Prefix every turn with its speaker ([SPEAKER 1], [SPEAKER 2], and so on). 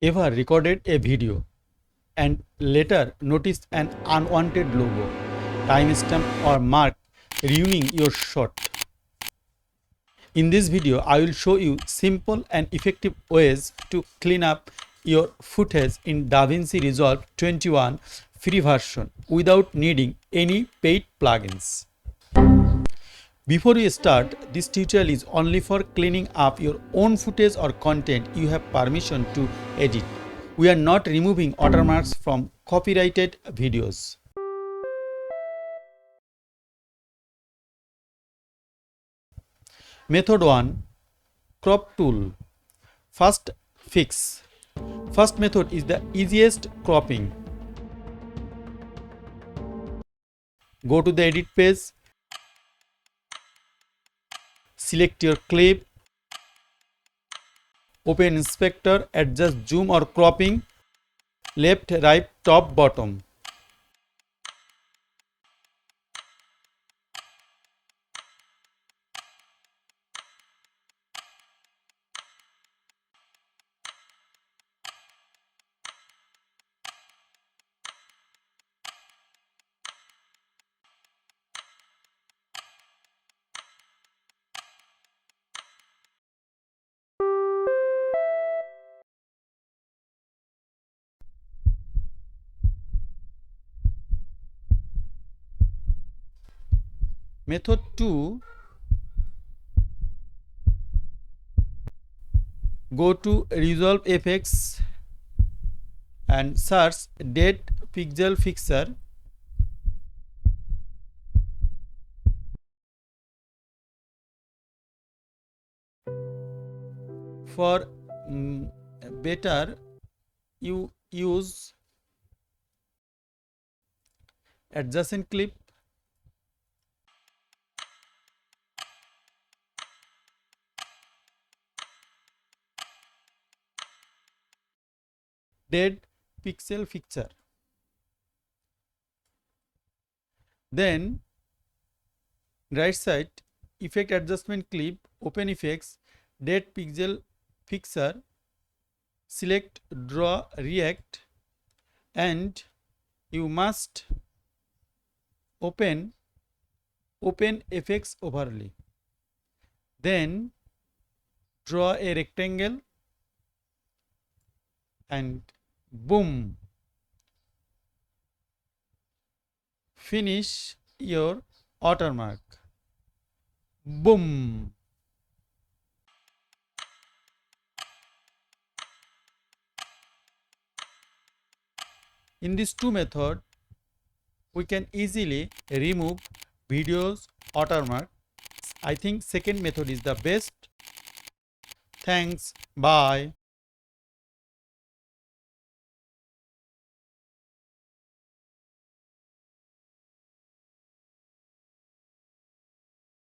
[SPEAKER 1] Ever recorded a video and later noticed an unwanted logo, timestamp or mark ruining your shot? In this video, I will show you simple and effective ways to clean up your footage in DaVinci Resolve 21 free version without needing any paid plugins. Before we start, this tutorial is only for cleaning up your own footage or content you have permission to edit. We are not removing watermarks from copyrighted videos. Method 1. Crop tool. First fix. First method is the easiest cropping. Go to the edit page. Select your clip. Open inspector, adjust zoom or cropping, left, right, top, bottom. Method 2. Go to Resolve Effects and search Dead Pixel Fixer. For better, you use adjacent clip. Dead pixel fixture. Then right side effect adjustment clip, open effects, dead pixel fixer, select draw react, and you must open effects overlay. Then draw a rectangle and boom, finish your watermark. Boom. In these two methods, we can easily remove videos watermark. I think second method is the best. Thanks. Bye.